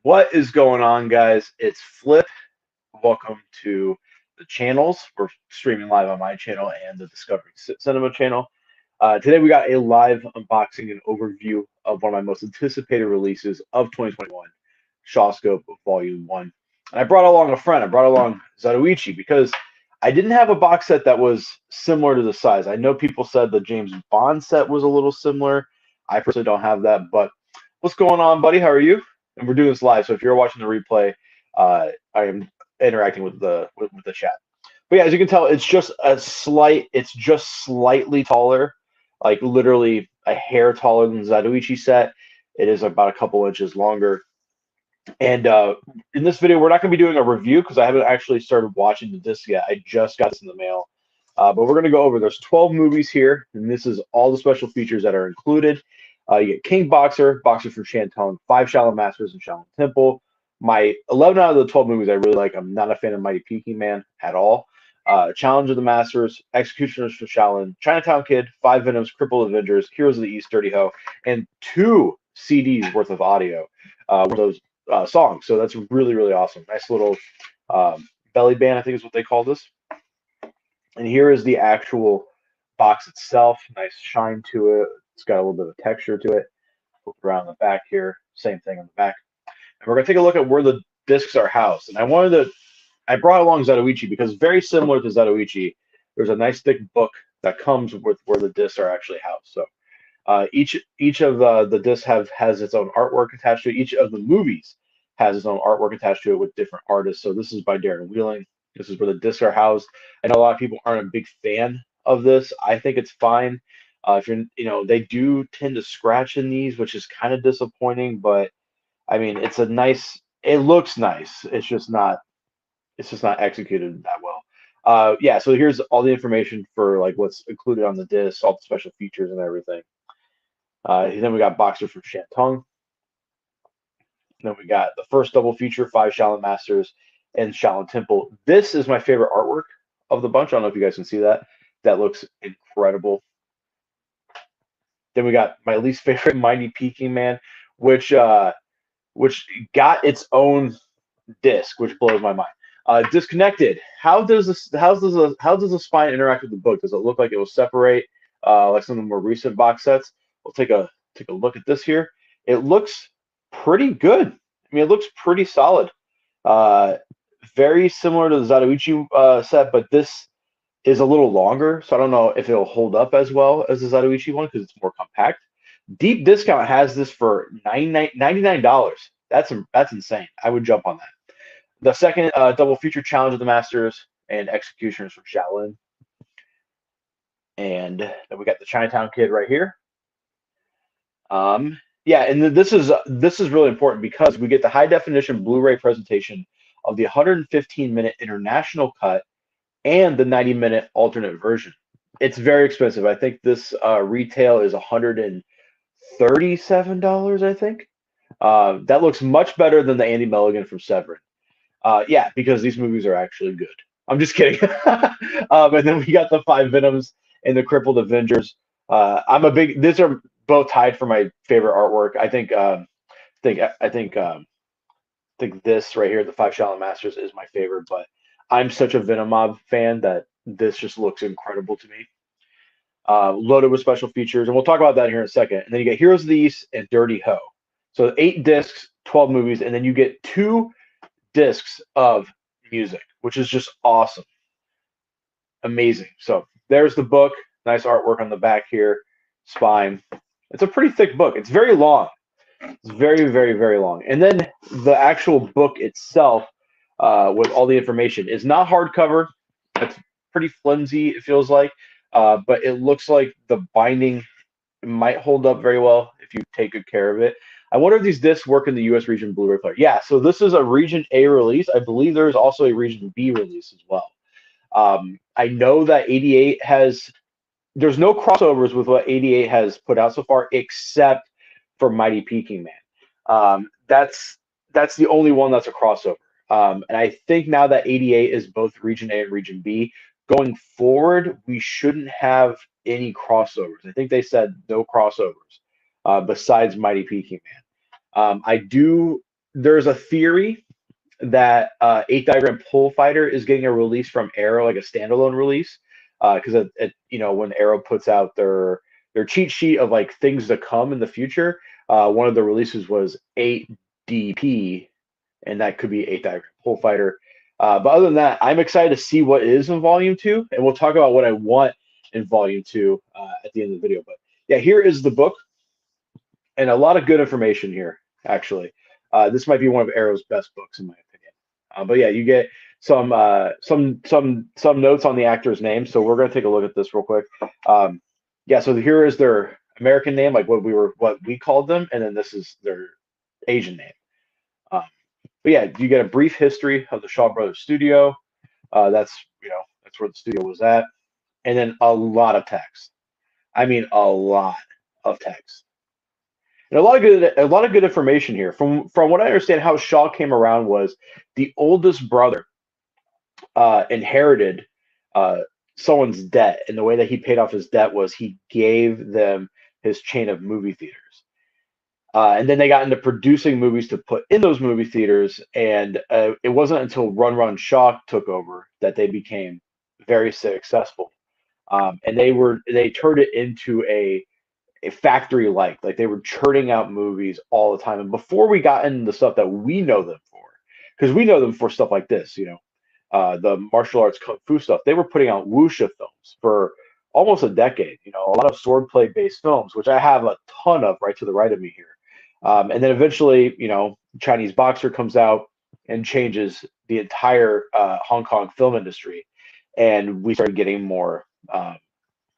What is going on, guys? It's Flip. Welcome to the channels. We're streaming live on my channel and the Discovery Cinema channel. Today, we got a live unboxing and overview of one of my most anticipated releases of 2021, Shawscope Volume 1. And I brought along a friend. I brought along Zatoichi because I didn't have a box set that was similar to the size. I know people said the James Bond set was a little similar. I personally don't have that, but what's going on, buddy? How are you? And we're doing this live, so if you're watching the replay, I am interacting with the chat. But yeah, as you can tell, it's just slightly taller, like literally a hair taller than the Zatoichi set. It is about a couple inches longer. And in this video, we're not going to be doing a review because I haven't actually started watching the disc yet. I just got this in the mail. But we're going to go over, there's 12 movies here, and this is all the special features that are included. You get King Boxer, Boxer from Shantung, 5 Shaolin Masters and Shaolin Temple. My 11 out of the 12 movies I really like. I'm not a fan of Mighty Peking Man at all. Challenge of the Masters, Executioners for Shaolin, Chinatown Kid, 5 Venoms, Crippled Avengers, Heroes of the East, Dirty Ho, and 2 CDs worth of audio with those songs. So that's really, really awesome. Nice little belly band, I think is what they call this. And here is the actual box itself. Nice shine to it. It's got a little bit of texture to it. Look around the back here. Same thing on the back. And we're going to take a look at where the discs are housed. And I brought along Zatoichi because very similar to Zatoichi, there's a nice thick book that comes with where the discs are actually housed. So each of the discs has its own artwork attached to it. Each of the movies has its own artwork attached to it with different artists. So this is by Darren Wheeling. This is where the discs are housed. I know a lot of people aren't a big fan of this. I think it's fine. If you're, they do tend to scratch in these, which is kind of disappointing. But I mean, it looks nice. It's just not executed that well. Yeah. So here's all the information for like what's included on the disc, all the special features and everything. Then we got Boxer from Shantung. Then we got the first double feature, 5 Shaolin Masters and Shaolin Temple. This is my favorite artwork of the bunch. I don't know if you guys can see that. That looks incredible. Then we got my least favorite, Mighty Peking Man, which got its own disc, which blows my mind. Disconnected. How does the spine interact with the book? Does it look like it will separate like some of the more recent box sets? We'll take a look at this here. It looks pretty good. I mean, it looks pretty solid. Uh, Very similar to the Zatoichi set, but this is a little longer, so I don't know if it'll hold up as well as the Zatoichi one because it's more compact. Deep Discount has this for $99. That's insane. I would jump on that. The second double feature, Challenge of the Masters and Executioners from Shaolin. And then we got the Chinatown Kid right here. Yeah, and this is really important because we get the high definition Blu-ray presentation of the 115-minute international cut and the 90-minute alternate version. It's very expensive. I think this retail is $137, I think. That looks much better than the Andy Mulligan from Severin. Yeah, because these movies are actually good. I'm just kidding. And then we got the 5 Venoms and the Crippled Avengers. These are both tied for my favorite artwork. I think this right here, the 5 Shaolin Masters, is my favorite. But I'm such a Venomob fan that this just looks incredible to me. Loaded with special features, and we'll talk about that here in a second. And then you get Heroes of the East and Dirty Ho. So 8 discs, 12 movies, and then you get 2 discs of music, which is just awesome. Amazing. So there's the book. Nice artwork on the back here. Spine. It's a pretty thick book. It's very long. It's very, very, very long. And then the actual book itself, with all the information, is not hardcover. It's pretty flimsy, it feels like. But it looks like the binding might hold up very well if you take good care of it. I wonder if these discs work in the US region Blu-ray player. Yeah, so this is a region A release. I believe there is also a region B release as well. I know that 88 there's no crossovers with what 88 has put out so far, except for Mighty Peking Man. That's the only one that's a crossover. And I think now that 88 is both region A and region B, going forward, we shouldn't have any crossovers. I think they said no crossovers besides Mighty Peking Man. I do there's a theory that 8 diagram pull fighter is getting a release from Arrow, like a standalone release, because when Arrow puts out their cheat sheet of like things to come in the future, one of the releases was 8DP, and that could be 8 diagram pull fighter. But other than that, I'm excited to see what is in Volume Two, and we'll talk about what I want in Volume Two at the end of the video. But yeah, here is the book, and a lot of good information here, actually. This might be one of Arrow's best books, in my opinion. But yeah, you get some notes on the actor's name. So we're gonna take a look at this real quick. Yeah, so here is their American name, like what we called them, and then this is their Asian name. Um, but yeah, you get a brief history of the Shaw Brothers studio. That's that's where the studio was at, and then a lot of text. I mean, a lot of text. And a lot of good information here. From what I understand, how Shaw came around was the oldest brother inherited uh, someone's debt, and the way that he paid off his debt was he gave them his chain of movie theaters. And then they got into producing movies to put in those movie theaters, and it wasn't until Run Run Shaw took over that they became very successful. And they turned it into a factory like they were churning out movies all the time. And before we got into the stuff that we know them for, because we know them for stuff like this, the martial arts kung fu stuff, they were putting out wuxia films for almost a decade. A lot of swordplay based films, which I have a ton of right to the right of me here. And then eventually, Chinese Boxer comes out and changes the entire Hong Kong film industry, and we started getting more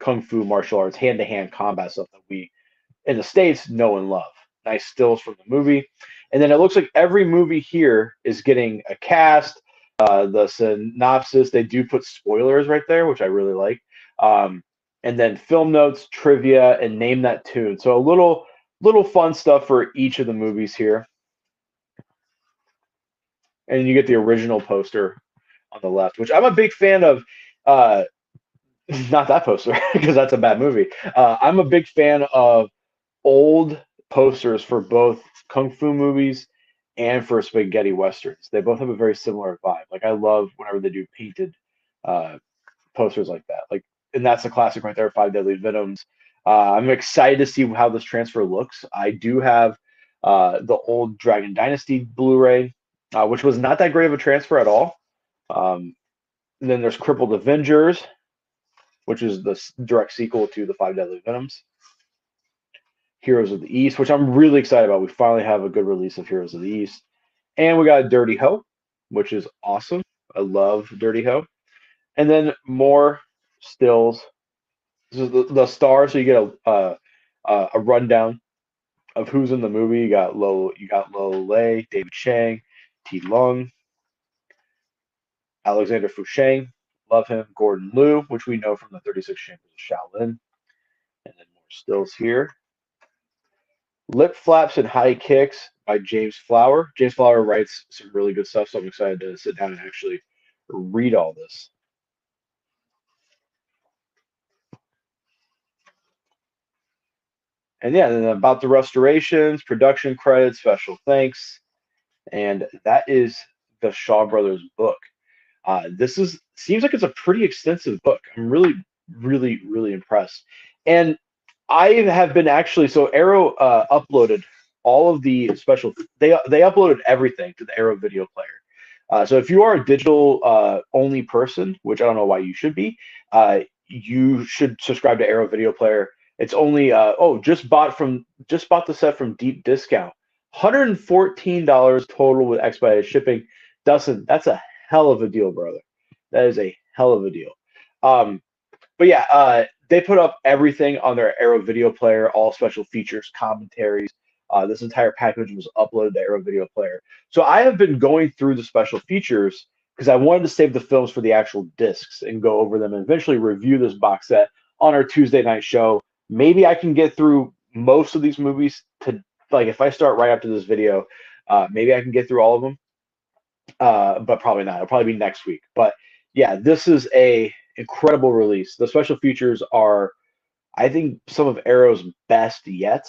kung fu martial arts, hand to hand combat stuff that we in the States know and love. Nice stills from the movie. And then it looks like every movie here is getting a cast, the synopsis. They do put spoilers right there, which I really like. And then film notes, trivia, and name that tune. So a little fun stuff for each of the movies here. And you get the original poster on the left, which I'm a big fan of. Uh, not that poster because that's a bad movie. I'm a big fan of old posters for both kung fu movies and for spaghetti westerns. They both have a very similar vibe. Like I love whenever they do painted uh, posters like that. Like, and that's a classic right there, Five Deadly Venoms. I'm excited to see how this transfer looks. I do have the old Dragon Dynasty Blu-ray, which was not that great of a transfer at all. And then there's Crippled Avengers, which is the direct sequel to the Five Deadly Venoms. Heroes of the East, which I'm really excited about. We finally have a good release of Heroes of the East. And we got Dirty Ho, which is awesome. I love Dirty Ho. And then more stills. This is the star, so you get a rundown of who's in the movie. You got Lo Lei, David Chang, T Lung, Alexander Fusheng, love him. Gordon Liu, which we know from the 36 Chambers of Shaolin. And then more stills here. Lip Flaps and High Kicks by James Flower. James Flower writes some really good stuff, so I'm excited to sit down and actually read all this. And yeah, then about the restorations, production credits, special thanks, and that is the Shaw Brothers book. This seems like it's a pretty extensive book. I'm really, really, really impressed. And I have been actually so Arrow uploaded all of the special. They uploaded everything to the Arrow video player. So if you are a digital only person, which I don't know why you should be, you should subscribe to Arrow Video Player. It's only just bought the set from deep discount. $114 total with expedited shipping. Dustin, that's a hell of a deal, brother. That is a hell of a deal. But yeah, they put up everything on their Arrow Video Player, all special features, commentaries. This entire package was uploaded to Arrow Video Player. So I have been going through the special features because I wanted to save the films for the actual discs and go over them and eventually review this box set on our Tuesday night show. Maybe I can get through most of these movies to like if I start right after this video, maybe I can get through all of them. But probably not. It'll probably be next week. But yeah, this is a incredible release. The special features are, I think, some of Arrow's best yet.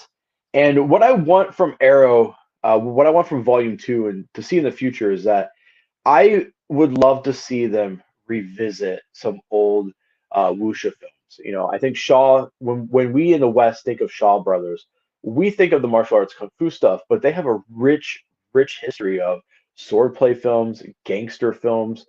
And what I want from Arrow what I want from Volume Two and to see in the future is that I would love to see them revisit some old wuxia films. You know, I think Shaw, when we in the West think of Shaw Brothers, we think of the martial arts kung fu stuff, but they have a rich history of swordplay films, gangster films.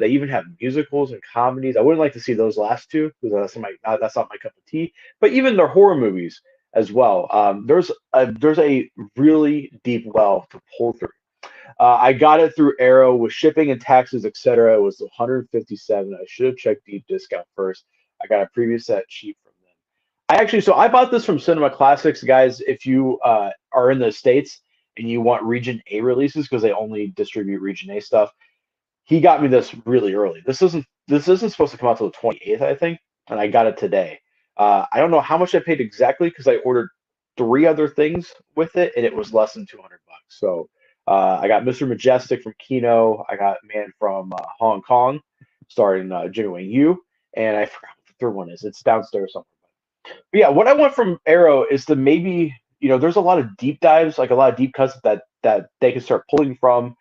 They even have musicals and comedies. I wouldn't like to see those last two because that's not my cup of tea. But even their horror movies as well. There's a really deep well to pull through. I got it through Arrow with shipping and taxes, etc. It was 157. I should have checked deep discount first. I got a previous set cheap from them. I bought this from Cinema Classics, guys. If you are in the States and you want Region A releases because they only distribute Region A stuff, he got me this really early. This isn't supposed to come out till the 28th, I think, and I got it today. I don't know how much I paid exactly because I ordered three other things with it, and it was less than 200 bucks. So I got Mr. Majestic from Kino. I got Man from Hong Kong, starring Jimmy Wang Yu, and I forgot what the third one is. It's downstairs somewhere. But yeah, what I want from Arrow is to maybe, there's a lot of deep dives, like a lot of deep cuts that they can start pulling from.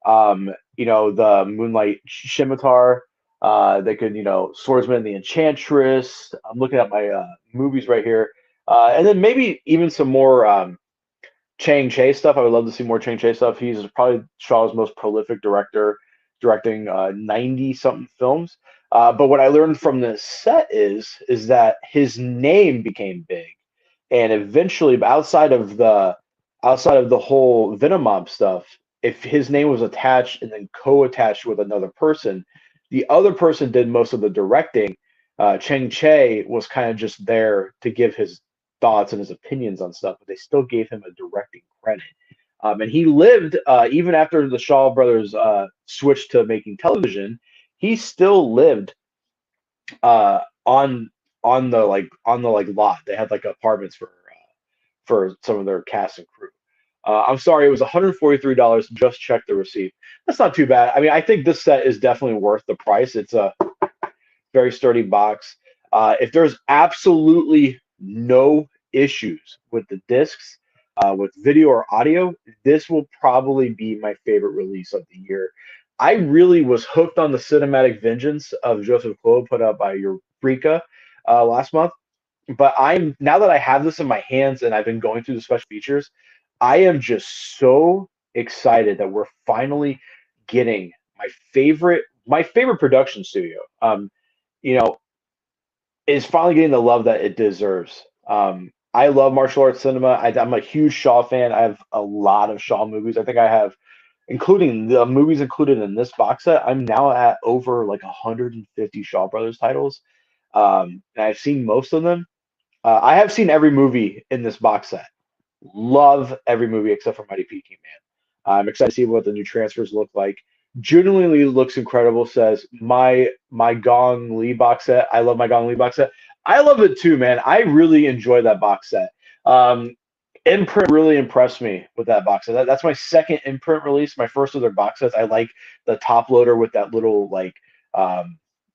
The Moonlight Scimitar. They could, Swordsman, the Enchantress. I'm looking at my movies right here, and then maybe even some more Chang Cheh stuff. I would love to see more Chang Cheh stuff. He's probably Shaw's most prolific director, directing 90 something films. But what I learned from this set is that his name became big, and eventually, outside of the whole Venom Mob stuff, if his name was attached and then co-attached with another person, the other person did most of the directing. Cheng Che was kind of just there to give his thoughts and his opinions on stuff, but they still gave him a directing credit. And he lived even after the Shaw brothers switched to making television. He still lived on the lot. They had like apartments for some of their cast and crew. I'm sorry, it was $143. Just check the receipt. That's not too bad. I mean, I think this set is definitely worth the price. It's a very sturdy box. If there's absolutely no issues with the discs, with video or audio, this will probably be my favorite release of the year. I really was hooked on the Cinematic Vengeance of Joseph Klo put out by Eureka last month. But I'm now that I have this in my hands and I've been going through the special features, I am just so excited that we're finally getting my favorite production studio. You know, is finally getting the love that it deserves. I love martial arts cinema. I'm a huge Shaw fan. I have a lot of Shaw movies. I think I have, including the movies included in this box set. I'm now at over like 150 Shaw Brothers titles. And I've seen most of them. I have seen every movie in this box set. Love every movie except for Mighty Peking Man. I'm excited to see what the new transfers look like. Genuinely looks incredible. Says my Gong Li box set. I love my Gong Li box set. I love it too, man. I really enjoy that box set. Imprint really impressed me with that box set. That's my second Imprint release. My first of their box sets. I like the top loader with that little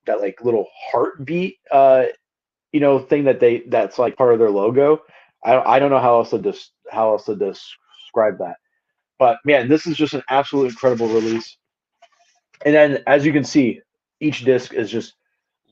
little heartbeat thing that's like part of their logo. I don't know how else to describe that. But man, this is just an absolute incredible release. And then as you can see, each disc is just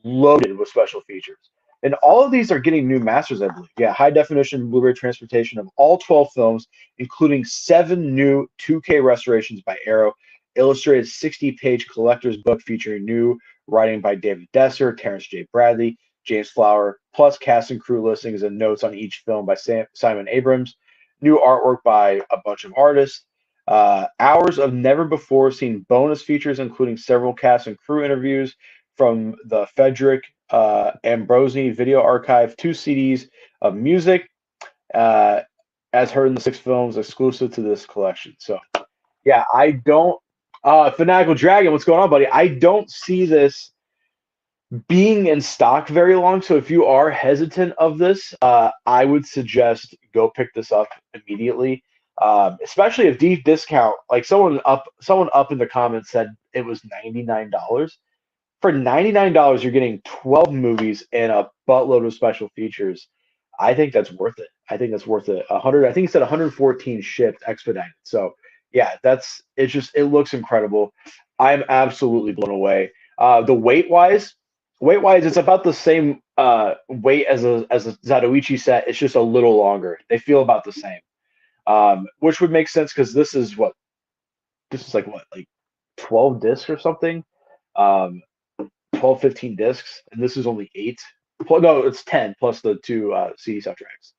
loaded with special features. And all of these are getting new masters, I believe. Yeah, high definition Blu-ray transportation of all 12 films, including 7 new 2K restorations by Arrow, illustrated 60-page collector's book featuring new writing by David Desser, Terrence J. Bradley, James Flower, plus cast and crew listings and notes on each film by Simon Abrams, new artwork by a bunch of artists, hours of never before seen bonus features, including several cast and crew interviews from the Frederick Ambrosi video archive, 2 CDs of music, as heard in the 6 films exclusive to this collection. So, yeah, I don't. Fanatical Dragon, what's going on, buddy? I don't see this being in stock very long. So if you are hesitant of this, I would suggest go pick this up immediately. Especially if deep discount, like someone up in the comments said it was $99. For $99, you're getting 12 movies and a buttload of special features. I think that's worth it. I think that's worth it. 100. I think it said 114 shipped expedited. So yeah, that's it's just it looks incredible. I'm absolutely blown away. The weight wise, it's about the same weight as a Zatoichi set. It's just a little longer. They feel about the same, which would make sense because this is like what, like 12 discs or something. Um, 12, 15 discs, and this is only eight. No, it's 10 plus the two CD soundtracks.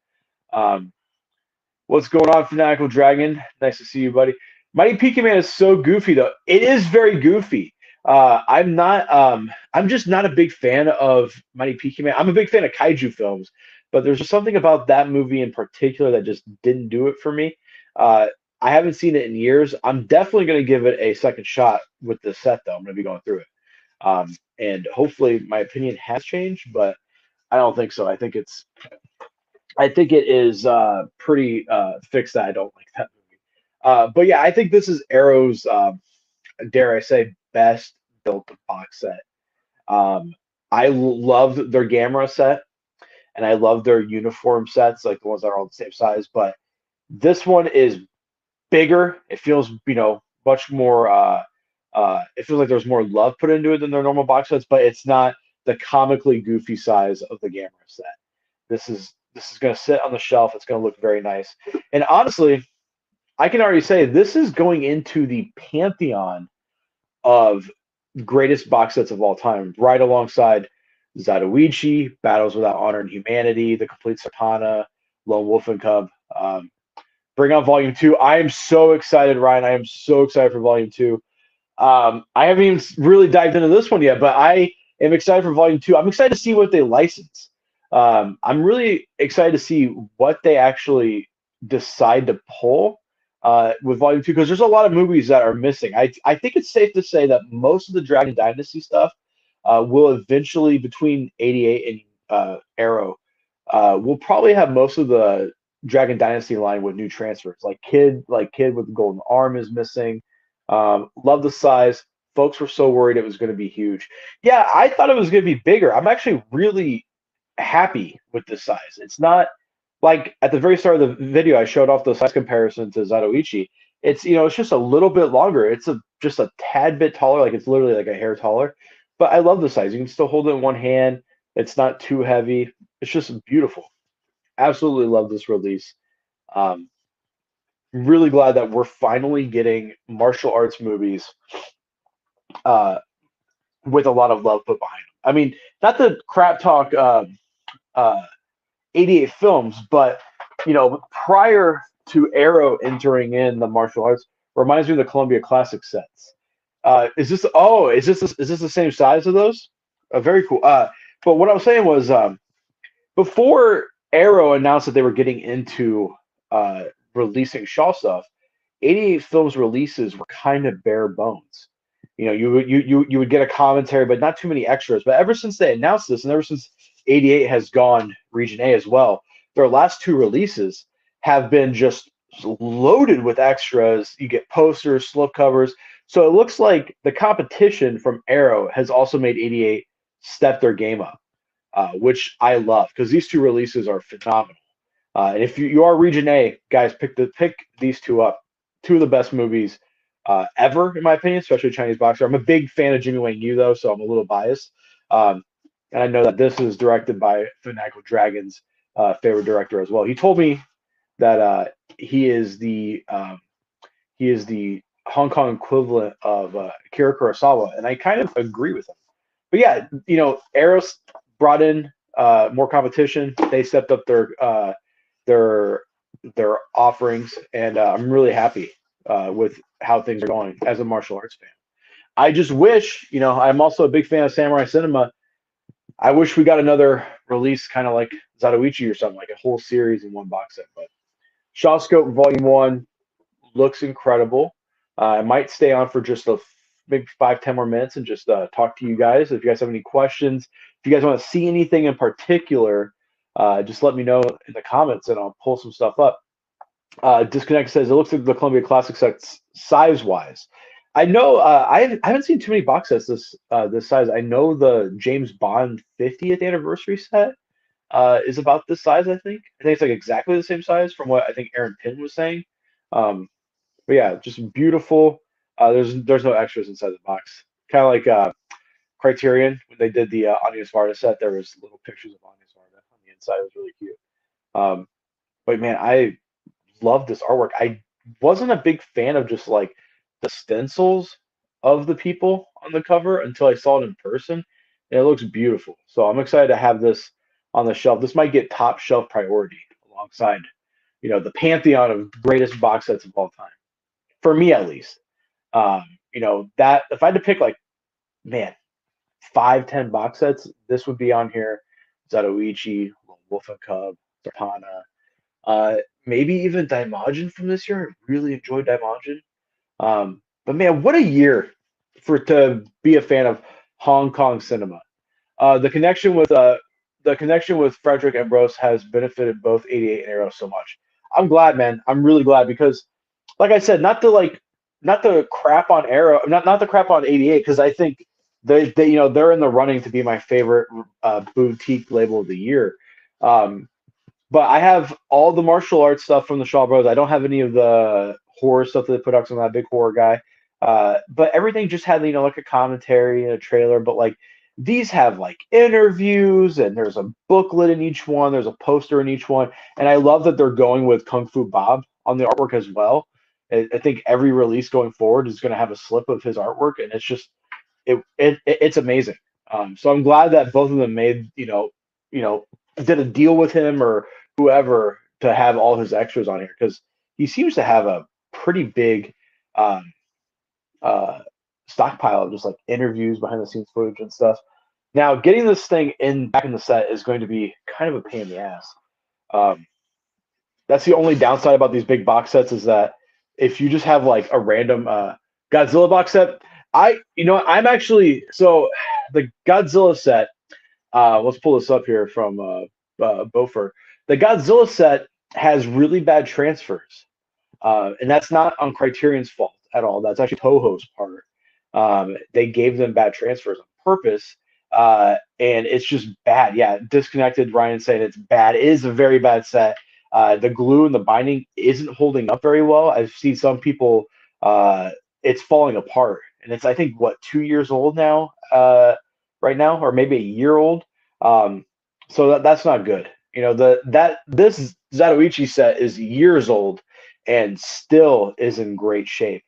Um, what's going on, Fanatical Dragon? Nice to see you, buddy. Mighty Pika Man is so goofy, though. It is very goofy. I'm not. I'm just not a big fan of Mighty Pika Man. I'm a big fan of kaiju films, but there's just something about that movie in particular that just didn't do it for me. I haven't seen it in years. I'm definitely going to give it a second shot with this set, though. I'm going to be going through it, and hopefully my opinion has changed, but I don't think so. I think it is pretty fixed that I don't like that movie. But yeah, I think this is Arrow's, dare I say, best built box set. Um, I loved their Gamera set, and I love their uniform sets, like the ones that are all the same size. But this one is bigger. It feels, much more. It feels like there's more love put into it than their normal box sets, but it's not the comically goofy size of the Gamera set. This is going to sit on the shelf. It's going to look very nice. And honestly, I can already say this is going into the pantheon of greatest box sets of all time, right alongside Zatoichi, Battles Without Honor and Humanity, The Complete Sapana, Lone Wolf and Cub. Bring out Volume 2. I am so excited, Ryan. I am so excited for Volume 2. I haven't even really dived into this one yet, but I am excited for Volume 2. I'm excited to see what they license. I'm really excited to see what they actually decide to pull with Volume 2 because there's a lot of movies that are missing. I think it's safe to say that most of the Dragon Dynasty stuff will eventually, between 88 and Arrow, we'll probably have most of the Dragon Dynasty line with new transfers. Kid with the golden arm is missing. Love the size. Folks were so worried it was going to be huge. Yeah, I thought it was going to be bigger. I'm actually really happy with this size. It's not like at the very start of the video I showed off the size comparison to Zatoichi. It's just a little bit longer. It's just a tad bit taller, like it's literally like a hair taller. But I love the size. You can still hold it in one hand. It's not too heavy. It's just beautiful. Absolutely love this release. Um, really glad that we're finally getting martial arts movies uh, with a lot of love put behind them. I mean, not the crap talk uh, 88 films, but prior to Arrow entering in the martial arts, reminds me of the Columbia Classic sets. Is this the same size of those? Very cool. But what I was saying was before Arrow announced that they were getting into uh, releasing Shaw stuff, 88 Films releases were kind of bare bones. You would get a commentary, but not too many extras. But ever since they announced this, and ever since 88 has gone Region A as well, their last two releases have been just loaded with extras. You get posters, slipcovers. So it looks like the competition from Arrow has also made 88 step their game up, which I love because these two releases are phenomenal. And if you are Region A, guys, pick these two up. Two of the best movies ever, in my opinion, especially Chinese boxer. I'm a big fan of Jimmy Wang Yu, though, so I'm a little biased. Um, and I know that this is directed by Fanatical Dragon's favorite director as well. He told me that he is the Hong Kong equivalent of Akira Kurosawa, and I kind of agree with him. But yeah, Eros brought in more competition. They stepped up their their offerings, and I'm really happy with how things are going as a martial arts fan. I just wish, I'm also a big fan of samurai cinema. I wish we got another release, kind of like Zatoichi or something, like a whole series in one box set. But Shawscope Volume One looks incredible. I might stay on for just maybe 5, 10 more minutes and just talk to you guys. If you guys have any questions, if you guys want to see anything in particular, just let me know in the comments and I'll pull some stuff up. Disconnect says it looks like the Columbia Classic sets size wise. I know I haven't seen too many box sets this size. I know the James Bond 50th anniversary set is about this size, I think. I think it's like exactly the same size from what I think Aaron Pin was saying. Um, but yeah, just beautiful. There's no extras inside the box. Kind of like Criterion when they did the Anya Svarta set. There was little pictures of Anya Svarta on the inside. It was really cute. Um, but man, I love this artwork. I wasn't a big fan of just like the stencils of the people on the cover until I saw it in person. And it looks beautiful. So I'm excited to have this on the shelf. This might get top shelf priority alongside, the pantheon of greatest box sets of all time. For me at least. That if I had to pick like, man, 5, 10 box sets, this would be on here. Zatoichi, Wolf and Cub, Zapana, maybe even Daimajin from this year. I really enjoyed Daimajin. But man, what a year to be a fan of Hong Kong cinema. The connection with Frederick and Rose has benefited both 88 and Arrow so much. I'm glad, man. I'm really glad because, like I said, not to crap on Arrow, not to crap on 88 because I think they're in the running to be my favorite boutique label of the year. Um, but I have all the martial arts stuff from the Shaw Brothers. I don't have any of the horror stuff that they put out. 'Cause I'm not a big horror guy. But everything just had, like a commentary and a trailer. But like these have like interviews and there's a booklet in each one. There's a poster in each one. And I love that they're going with Kung Fu Bob on the artwork as well. I think every release going forward is going to have a slip of his artwork. And it's just, it's amazing. So I'm glad that both of them made, did a deal with him or whoever to have all his extras on here because he seems to have a pretty big um, uh, stockpile of just like interviews, behind the scenes footage and stuff. Now, getting this thing back in the set is going to be kind of a pain in the ass. Um, that's the only downside about these big box sets is that if you just have like a random Godzilla box set, I'm actually so the Godzilla set. Let's pull this up here from Beaufort. The Godzilla set has really bad transfers, and that's not on Criterion's fault at all. That's actually Toho's part. They gave them bad transfers on purpose, and it's just bad. Yeah, disconnected. Ryan saying it's bad. It is a very bad set. The glue and the binding isn't holding up very well. I've seen some people. It's falling apart, and it's I think what 2 years old now, right now, or maybe a year old. So that's not good. This Zatoichi set is years old and still is in great shape.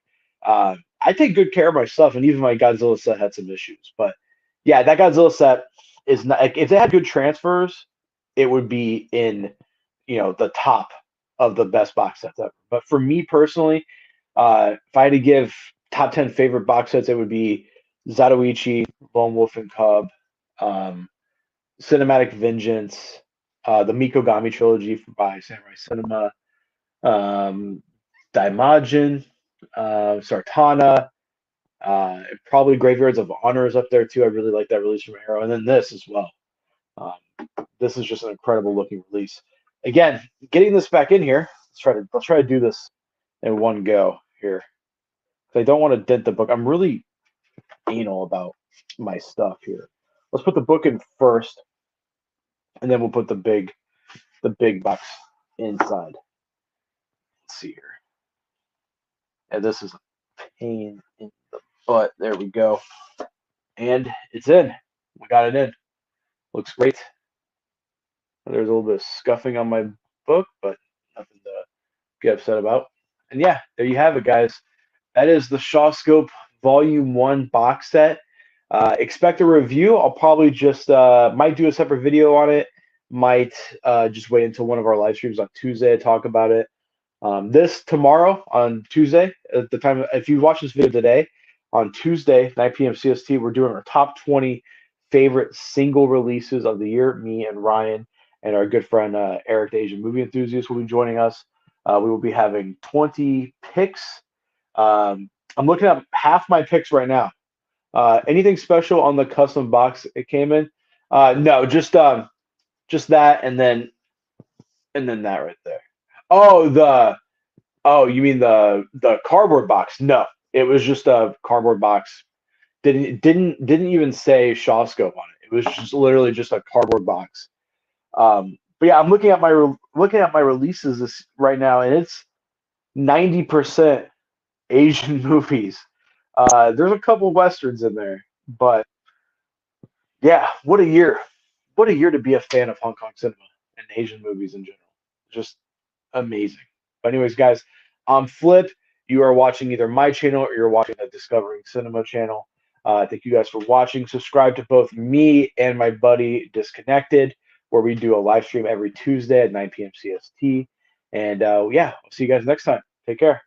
I take good care of my stuff, and even my Godzilla set had some issues. But yeah, that Godzilla set is not. Like, if they had good transfers, it would be in the top of the best box sets ever. But for me personally, if I had to give top 10 favorite box sets, it would be Zatoichi, Lone Wolf and Cub, um, Cinematic Vengeance, the Mikogami trilogy by Samurai Cinema, um, Daimajin, Sartana, probably Graveyards of Honor is up there too. I really like that release from Arrow, and then this as well. This is just an incredible looking release. Again, getting this back in here. Let's try to do this in one go here. I don't want to dent the book. I'm really anal about my stuff here. Let's put the book in first, and then we'll put the big box inside. Let's see here. And this is a pain in the butt. There we go. And it's in. We got it in. Looks great. There's a little bit of scuffing on my book, but nothing to get upset about. And yeah, there you have it, guys. That is the Shawscope Volume 1 box set. Expect a review. I'll probably just might do a separate video on it. Might just wait until one of our live streams on Tuesday to talk about it. This tomorrow on Tuesday, at the time, if you watch this video today, on Tuesday, 9 p.m. CST, we're doing our top 20 favorite single releases of the year. Me and Ryan and our good friend Eric, the Asian movie enthusiast, will be joining us. We will be having 20 picks. I'm looking at half my picks right now. Anything special on the custom box it came in? No, just that, and then that right there. You mean the cardboard box? No, it was just a cardboard box. Didn't even say Shawscope on it. It was just literally just a cardboard box. But yeah, I'm looking at my releases right now, and it's 90% Asian movies. There's a couple westerns in there, but yeah, what a year! What a year to be a fan of Hong Kong cinema and Asian movies in general. Just amazing. But anyways, guys, I'm Flip. You are watching either my channel or you're watching the Discovering Cinema channel. Thank you guys for watching. Subscribe to both me and my buddy Disconnected, where we do a live stream every Tuesday at 9 p.m. CST. And yeah, I'll see you guys next time. Take care.